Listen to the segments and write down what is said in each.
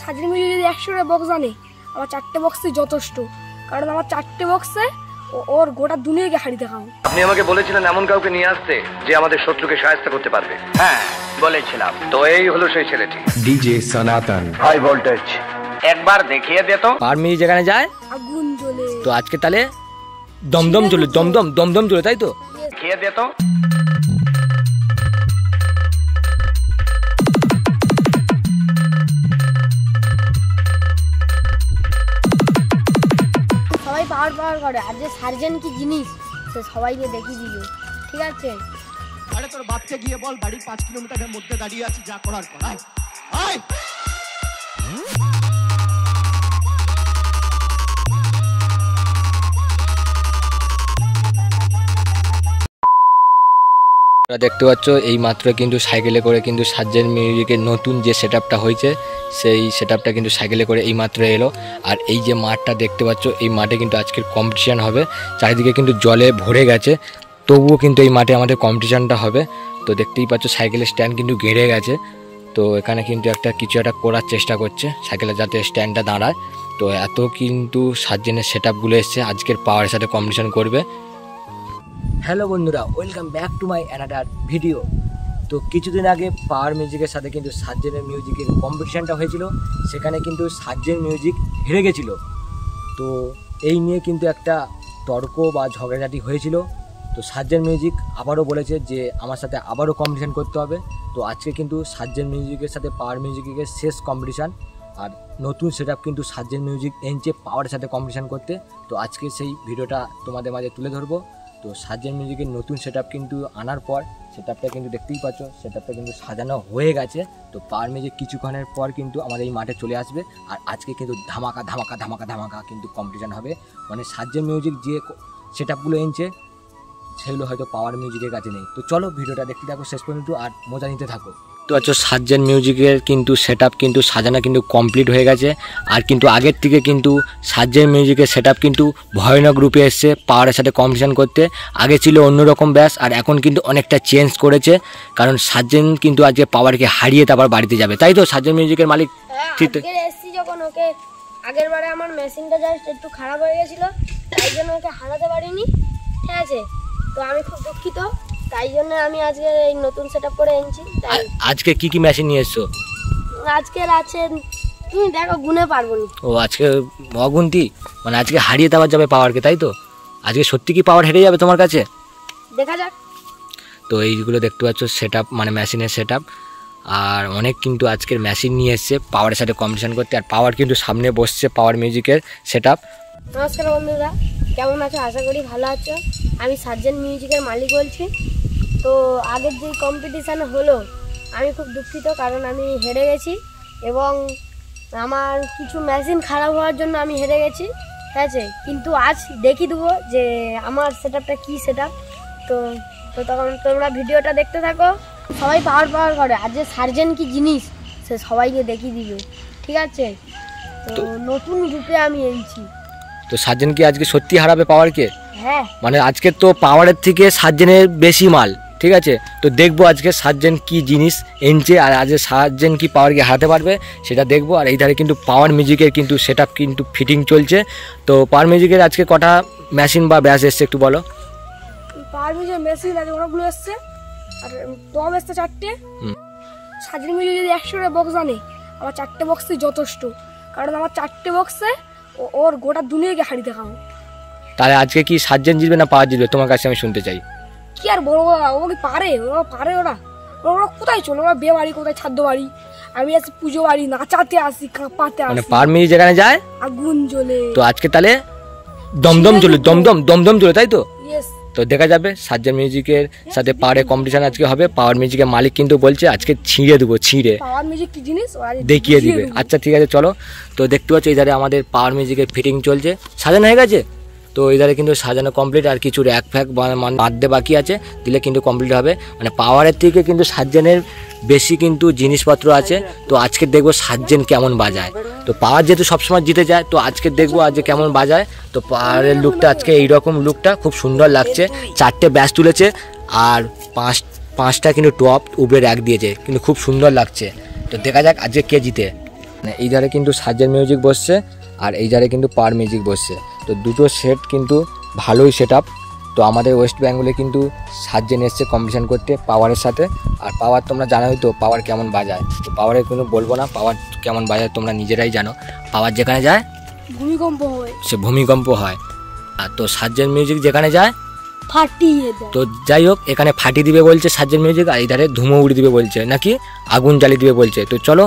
সাজেন music যদি 100টা box আনে আমার 4টে বক্সই যথেষ্ট, কারণ আমার 4টে বক্সে ওর গোটা দুনিয়াকে হারিয়ে দেখাবো। আপনি আমাকে বলেছিলেন এমন কাউকে নিয়ে আসতে যে আমাদের শত্রুকে সাহায্য করতে পারবে। হ্যাঁ বলেছিলাম, তো এই হলো সেই ছেলেটি, ডিজে সনাতন। High voltage. একবার দেখিয়ে দে তো। পাওয়ার মিউজিক যেখানে যায় আগুন জ্বলে, তো আজকে তাহলে দমদম চলে, দমদম চলে, তাই তো? দেখিয়ে দে তো। সবাই পাওয়ার করে, আর যে সার্জেন কি জিনিস সে সবাইকে দেখিয়ে দিবে, ঠিক আছে? আরে তোর বাপকে গিয়ে বল বাড়ি 5 কিলোমিটারের মধ্যে দাঁড়িয়ে আছি, যা করার কর। আয় দেখতে পাচ্ছ এই মাত্র কিন্তু সাইকেলে করে কিন্তু সার্জেন মিউজিকের নতুন যে সেটআপটা হয়েছে সেই সেটআপটা কিন্তু সাইকেলে করে এই মাত্র এলো। আর এই যে মাঠটা দেখতে পাচ্ছ এই মাঠে কিন্তু আজকের কম্পিটিশান হবে। চারিদিকে কিন্তু জলে ভরে গেছে, তবুও কিন্তু এই মাঠে আমাদের কম্পিটিশানটা হবে। তো দেখতেই পাচ্ছ সাইকেলের স্ট্যান্ড কিন্তু গেড়ে গেছে, তো এখানে কিন্তু কিছু একটা করার চেষ্টা করছে সাইকেলে যাতে স্ট্যান্ডটা দাঁড়ায়। তো এত কিন্তু সার্জেনের সেটআপগুলো এসছে আজকের পাওয়ারের সাথে কম্পিটিশান করবে। হ্যালো বন্ধুরা, welcome back to my another video. তো কিছুদিন আগে পাওয়ার মিউজিকের সাথে কিন্তু সার্জেনের মিউজিকের কম্পিটিশানটা হয়েছিল, সেখানে কিন্তু সার্জেন মিউজিক হেরে গেছিলো। তো এই নিয়ে কিন্তু একটা তর্ক বা ঝগড়াঝাটি হয়েছিল। তো সার্জেন মিউজিক আবারও বলেছে যে আমার সাথে আবারও কম্পিটিশান করতে হবে। তো আজকে কিন্তু সার্জেন মিউজিকের সাথে পাওয়ার মিউজিকের শেষ কম্পিটিশান, আর নতুন সেটআপ কিন্তু সার্জেন মিউজিক এনেছে পাওয়ারের সাথে কম্পিটিশান করতে। তো আজকে সেই ভিডিওটা তোমাদের মাঝে তুলে ধরবো। তো সার্জেন মিউজিকের নতুন সেটআপ কিন্তু আনার পর সেটআপটা কিন্তু দেখতেই পাচ্ছ, সেটআপটা কিন্তু সাজানো হয়ে গেছে। তো পাওয়ার মিউজিক কিছুক্ষণের পর কিন্তু আমাদের এই মাঠে চলে আসবে, আর আজকে কিন্তু ধামাকা ধামাকা ধামাকা ধামাকা কিন্তু কম্পিটিশান হবে। মানে সার্জেন মিউজিক যে সেটআপগুলো এনেছে সেগুলো হয়তো পাওয়ার মিউজিকের কাছে নেই। তো চলো ভিডিওটা দেখতে থাকো শেষ পর্যন্ত আর মজা নিতে থাকো। তো আচ্ছা, সার্জেন মিউজিকের কিন্তু সেটআপ কিন্তু সাজানো কিন্তু কমপ্লিট হয়ে গেছে। আর কিন্তু আগের থেকে কিন্তু সার্জেন মিউজিকের সেটআপ কিন্তু ভয়ানক রূপে এসছে পাওয়ারের সাথে কম্পিটিশান করতে। আগে ছিল অন্যরকম ব্যাস, আর এখন কিন্তু অনেকটা চেঞ্জ করেছে, কারণ সার্জেন কিন্তু আজকে পাওয়ারকে হারিয়ে তারপর বাড়িতে যাবে, তাই তো সার্জেন মিউজিকের মালিক? ঠিক তো। এসছি যখন ওকে আগের বারে আমার মেশিনটা জাস্ট একটু খারাপ হয়ে গেছিল, তাই জন্য ওকে হারাতে পারিনি, ঠিক আছে? তো আমি খুব দুঃখিত, তাই জন্য আমি আজকে এই নতুন সেটআপ করে এনেছি। আজকে কি কি মেশিন নিয়ে এসছো? আজকের আছে, তুমি দেখো গুনে পারবো না। ও আজকে অগুন্তি, মানে আজকে হারিয়ে দেওয়া যাবে পাওয়ারকে, তাই তো? আজকে সত্যি কি পাওয়ার হেরে যাবে তোমার কাছে? দেখা যাক। তো এইগুলো দেখতে পাচ্ছ সেটআপ, মানে মেশিনের সেটআপ। আর অনেক কিন্তু আজকের মেশিন নিয়ে এসছে পাওয়ারের সাথে কম্পিটিশান করতে, আর পাওয়ার কিন্তু সামনে বসছে পাওয়ার মিউজিকের সেটআপ। নমস্কার বন্ধুরা, কেমন আছো? আশা করি ভালো আছো। আমি সার্জেন মিউজিকের মালিক বলছি। তো আগের যে কম্পিটিশান হলো আমি খুব দুঃখিত, কারণ আমি হেরে গেছি এবং আমার কিছু মেশিন খারাপ হওয়ার জন্য আমি হেরে গেছি, ঠিক আছে? কিন্তু আজ দেখিয়ে দেবো যে আমার সেটআপটা কী সেটআপ। তো তখন তোমরা ভিডিওটা দেখতে থাকো। সবাই পাওয়ার করে, আর যে সার্জেন কি জিনিস সে সবাইকে দেখিয়ে দিবে, ঠিক আছে? তো নতুন রূপে আমি এনেছি। তো সার্জেন কি আজকে সত্যি হারাবে পাওয়ারকে? হ্যাঁ, মানে আজকে তো পাওয়ারের থেকে সার্জেনের বেশি মাল, ঠিক আছে? তো দেখবো আজকে সার্জেন কি জিনিস এনেছে, আর আজকে সার্জেন কি পাওয়ারকে হারাতে পারবে সেটা দেখবো। আর এই ধারে কিন্তু পাওয়ার মিউজিকের কিন্তু সেটআপ কিন্তু ফিটিং চলছে। তো পাওয়ার মিউজিকের আজকে কটা মেশিন বা ব্যাস এসছে একটু বলো। পাওয়ার মিউজিকের মেশিন আছে অনেকগুলো এসছে, আর টপ এসছে 4টে। সার্জেন মিউজিক যদি 100টা বক্স আনে আমার 4টে বক্সই যথেষ্ট, কারণ আমার 4টে বক্সে ওর গোটা দুনিয়াকে হারিয়ে দেখাবো। তাহলে আজকে কি সার্জেন জিতবে না পাওয়ার জিতবে, তোমার কাছে আমি শুনতে চাই। কি আর বলবো, ও কি পারে? ওরা পারে? ওরা কোথায় চলো? ওরা বিয়ে বাড়ি, কোথায় ছাদ্য বাড়ি, আমি আসি পুজো বাড়ি, নাচাতে আসি, কাঁপাতে আসি। মানে পাওয়ার মিউজিক যেখানে যায় আগুন জ্বলে। তো আজকে তাহলে দমদম চলে, দমদম চলে, তাই তো? ইয়েস। তো দেখা যাবে সার্জেন মিউজিকের সাথে পাওয়ারের কম্পিটিশান আজকে হবে। পাওয়ার মিউজিকের মালিক কিন্তু বলছে আজকে ছিঁড়ে দেবো, ছিঁড়ে পাওয়ার মিউজিক কি জিনিস দেখিয়ে দিবে। আচ্ছা ঠিক আছে চলো। তো দেখতে পাচ্ছ এই ধারে আমাদের পাওয়ার মিউজিকের ফিটিং চলছে, সাজানো হয়ে গেছে। তো এই ধারে কিন্তু সাজানো কমপ্লিট, আর কিছু এক ফ্যাক বাঁধতে বাকি আছে, দিলে কিন্তু কমপ্লিট হবে। মানে পাওয়ারের থেকে কিন্তু সার্জেনের বেশি কিন্তু জিনিসপত্র আছে। তো আজকে দেখবো সার্জেন কেমন বাজায়। তো পাওয়ার যেহেতু সবসময় জিতে যায়, তো আজকে দেখবো আজকে কেমন বাজায়। তো পাওয়ারের লুকটা আজকে এইরকম লুকটা খুব সুন্দর লাগছে। 4টে ব্যাস তুলেছে, আর পাঁচটা কিন্তু টপ উপরে র্যাক দিয়েছে, কিন্তু খুব সুন্দর লাগছে। তো দেখা যাক আজকে কে জিতে। মানে এই ধারে কিন্তু সার্জেন মিউজিক বসছে আর এই ধারে কিন্তু পাওয়ার মিউজিক বসছে। তো দুটো সেট কিন্তু ভালোই সেট আপ। তো আমাদের ওয়েস্ট বেঙ্গলে কিন্তু সার্জেন এসছে কম্পিটিশান করতে পাওয়ারের সাথে। আর পাওয়ার তোমরা জানোই তো পাওয়ার কেমন বাজায়, তো পাওয়ারের কিন্তু বলবো না, পাওয়ার কেমন বাজায় তোমরা নিজেরাই জানো। পাওয়ার যেখানে যায় ভূমিকম্প হয়, সে ভূমিকম্প হয়, আর তো সার্জেন মিউজিক যেখানে যায় ফাটিয়ে দেয়। তো যাই হোক, এখানে ফাটি দিবে বলছে সার্জেন মিউজিক, আর ইধারে ধুমো উড়ে দিবে বলছে, নাকি আগুন জ্বালিয়ে দিবে বলছে। তো চলো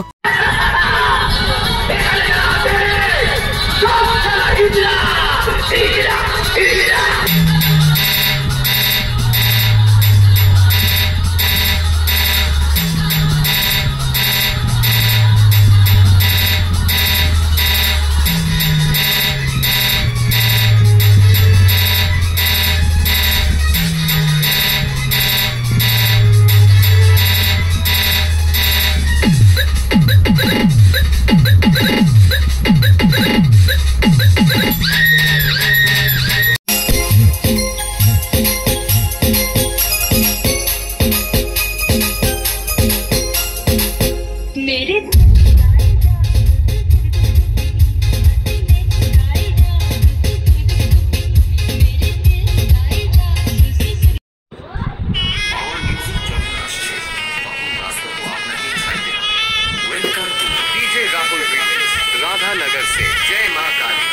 राधानगर से जय मां काली।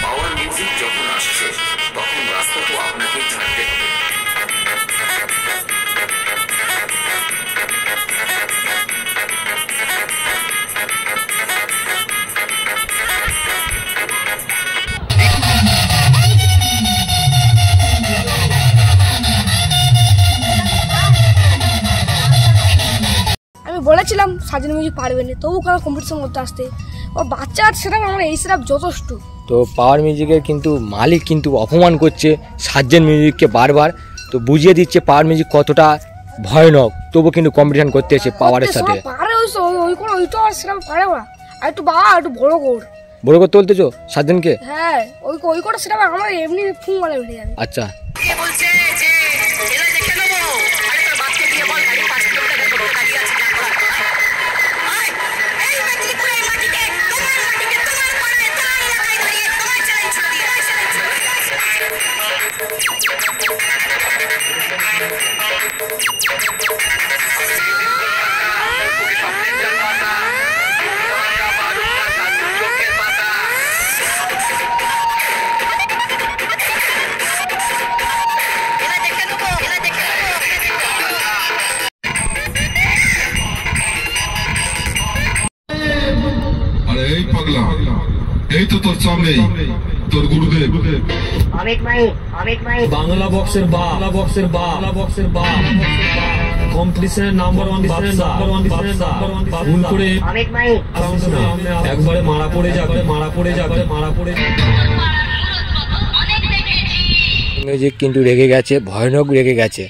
पावर म्यूजिक যখন আসছে তখন রাস্তা তো আপনাকেই ছাড়তে হবে। আমি বলেছিলাম সার্জেন মিউজিক পারবে না, তবু কেন কম্পিটিশন করতে আসতে? ও বাচ্চা সেটা আমার এই সেটা যথেষ্ট। তো পাওয়ার মিউজিকের কিন্তু মালিক কিন্তু অপমান করছে সার্জেন মিউজিককে বারবার। তো বুঝিয়ে দিচ্ছে পাওয়ার মিউজিক কতটা ভয়ানক, তবু কিন্তু কম্পিটিশন করতে এসে পাওয়ারের সাথে। পারে ওই কোন ওইটা সেটা পারে না, আর একটু একটু বড় কর বড় করে তুলতেছো সার্জেনকে? হ্যাঁ, ওই করে সেটা আমার এমনি ফুং মানে উঠে যাবে। আচ্ছা, এই পাগলা, এই তো তোর সামনে তোর গুরুদেব বাংলা বক্সের বা কম্পিটিশনের নাম্বার ওয়ান ভুল করে একবারে মারা পড়ে যাবে। মিউজিক কিন্তু রেগে গেছে, ভয়ানক রেগে গেছে।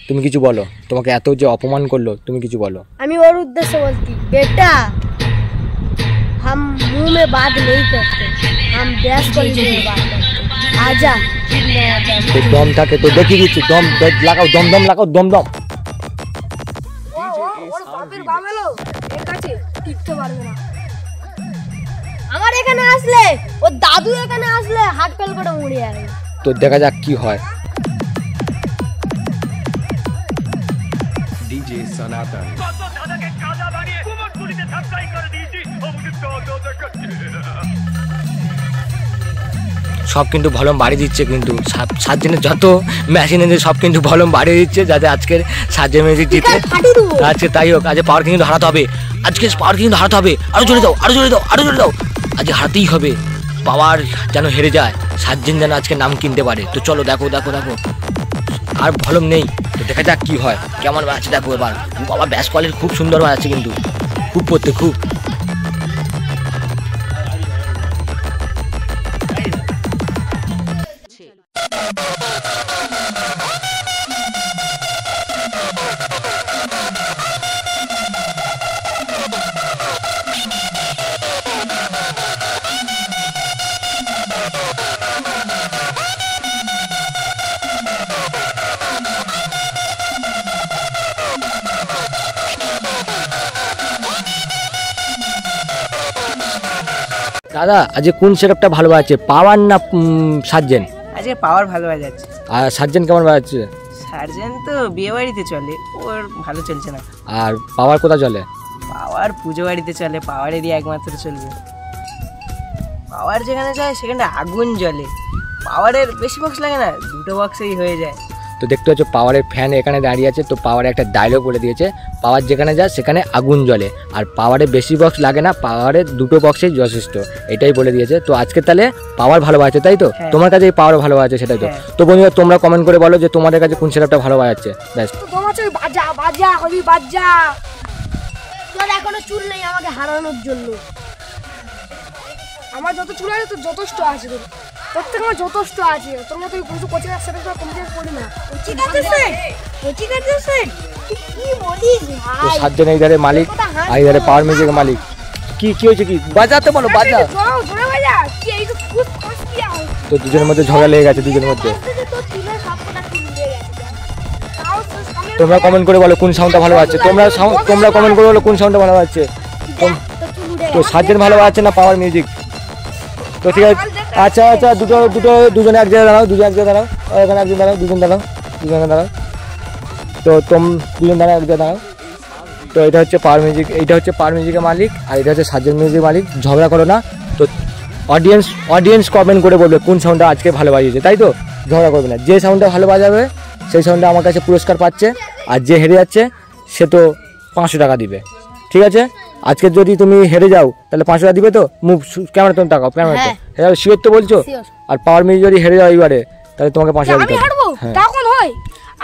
তুমি কিছু বলো, তোমাকে এত যে অপমান করলো, তুমি কিছু বলো। আমি ওর উদ্দেশ্যে বলতি, বেটা हम मुंह में बात नहीं करते, हम बहस करते हैं बात करते। आजा তো দম থাকে তো দেখিয়ে দিচ্ছি, দম লাগাও, দম লাগাও, দম। আমার এখানে আসলে, ও দাদু এখানে আসলে হাত ফেল করে উড়ে যাবে। তো দেখা যাক কি হয়। ডিজে সনাতন সব কিন্তু ভলিউম বাড়িয়ে দিচ্ছে, কিন্তু সার্জেনের যত মেশিন আছে সব কিন্তু ভলিউম বাড়িয়ে দিচ্ছে, যাতে আজকের সার্জেন মিউজিক জিতে। আজকে তাই হোক, আজকে পাওয়ার কিন্তু হারাতে হবে, আরো জোরে দাও, আজকে হারাতেই হবে। পাওয়ার যেন হেরে যায়, সার্জেন যেন আজকে নাম কিনতে পারে। তো চলো দেখো, আর ভলিউম নেই, তো দেখা যাক কি হয়, কেমন বাজছে দেখো এবার। বাবা ব্যাস কোয়ালিটি খুব সুন্দর বাজাচ্ছে কিন্তু, খুব পড়তে খুব। দাদা আজকে কোন সেটআপটা ভালো বাজাচ্ছে, পাওয়ার না সার্জেন? আজকে পাওয়ার ভালো বাজাচ্ছে। আর সার্জেন কেমন বাজাচ্ছে? সার্জেন তো বিয়ে বাড়িতে চলে, ওর ভালো চলছে না। আর পাওয়ার কোথায় চলে? পাওয়ার পুজো বাড়িতে চলে, পাওয়ারেরই একমাত্র চলবে। পাওয়ার যেখানে যায় সেখানে আগুন জ্বলে, পাওয়ারের বেশি বক্স লাগে না, 2টো বক্সেই হয়ে যায়। তো দেখতে পাচ্ছ পাওয়ারের ফ্যান এখানে দাঁড়িয়ে আছে, তো পাওয়ারে একটা ডায়লগ বলে দিয়েছে, পাওয়ার যেখানে যায় সেখানে আগুন জ্বলে, আর পাওয়ারে বেশি বক্স লাগে না, পাওয়ারের 2টো বক্সেই যথেষ্ট, এটাই বলে দিয়েছে। তো আজকে তাহলে পাওয়ার ভালো বাজাচ্ছে তাই তো? হ্যাঁ। তোমার কাছে এই পাওয়ার ভালো বাজাচ্ছে সেটাই তো? তো বন্ধুরা তোমরা কমেন্ট করে বলো যে তোমাদের কাছে কোন সেটআপটা ভালো বাজাচ্ছে। ব্যাস তোমার চোখ বাজা বাজা হবি বাজা, তোর এখনো চুল নেই আমাকে হারানোর জন্য। আমার যত চুল আছে তোর যথেষ্ট আছে, তোর থেকে আমার যথেষ্ট আছে। তোর মতো কিছু কোচিং সেটা তো কমপ্লিট করি না। ঠিক আছে স্যার, ঠিক আছে স্যার, কি বলিস তো সার্জেন এই ধারে মালিক আর এই ধারে পাওয়ার মিউজিকের মালিক। কি কি হয়েছে, কি বাজাতে বলো, বাজা। জোরে বাজা, কি এই তো খুব কষ্ট কি আর তো দুজনের মধ্যে ঝগড়া লেগে গেছে, দুজনের মধ্যে। তোর চুলে সবকটা চুল উড়ে গেছে। তাও তো সামনে তোমরা কমেন্ট করে বলো কোন সাউন্ডটা ভালো বাজছে, তোমরা কমেন্ট করে বলো কোন সাউন্ডটা ভালো বাজছে। তোর চুল উড়ে তো সার্জেন ভালো বাজছে না পাওয়ার মিউজিক? তো ঠিক আছে, আচ্ছা আচ্ছা, দুজনে এক জায়গায় দাঁড়াও, এক জায়গায় দাঁড়াও, এখানে একজন দাঁড়াও, দুজনে দাঁড়াও। তো দুজন দাঁড়াও, এক জায়গায় দাঁড়াও। তো এটা হচ্ছে পাওয়ার মিউজিক, এইটা হচ্ছে পাওয়ার মিউজিকের মালিক, আর এটা হচ্ছে সার্জেন মিউজিক মালিক। ঝগড়া করো না। তো অডিয়েন্স কমেন্ট করে বলবে কোন সাউন্ডটা আজকে ভালো বাজিয়েছে, তাই তো? ঝগড়া করবে না, যে সাউন্ডটা ভালো বাজাবে সেই সাউন্ডটা আমার কাছে পুরস্কার পাচ্ছে, আর যে হেরে যাচ্ছে সে তো 500 টাকা দিবে, ঠিক আছে? আজকে যদি তুমি হেরে যাও তাহলে 500 টাকা দিবে তো? মুখ ক্যামেরা তুমি তাকাও, ক্যামেরাতে হেরে শিওর তো বলছো? আর পাওয়ার মিউজিক যদি হেরে যাও এইবারে তাহলে তোমাকে 500 টাকা আমি দিতে হারবো হবে। তখন হয়,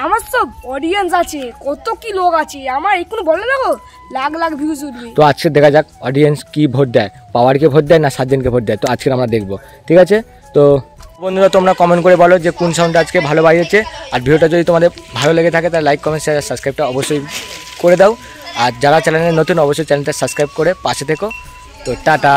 আমার সব অডিয়েন্স আছে, কত কি লোক আছে, আমার একটু বলে দেখো লাখ লাখ ভিউজ উঠবে। তো আজকে দেখা যাক অডিয়েন্স কি ভোট দেয়, পাওয়ারকে ভোট দেয় না সার্জেনকে ভোট দেয়। তো আজকে আমরা দেখবো, ঠিক আছে? তো বন্ধুরা তোমরা কমেন্ট করে বলো যে কোন সাউন্ডটা আজকে ভালো বাজিয়েছে, আর ভিডিওটা যদি তোমাদের ভালো লেগে থাকে তাহলে লাইক কমেন্ট শেয়ার সাবস্ক্রাইবটা অবশ্যই করে দাও, আর যারা চ্যানেলে নতুন অবশ্যই চ্যানেলটা সাবস্ক্রাইব করে পাশে থেকো। তো টাটা।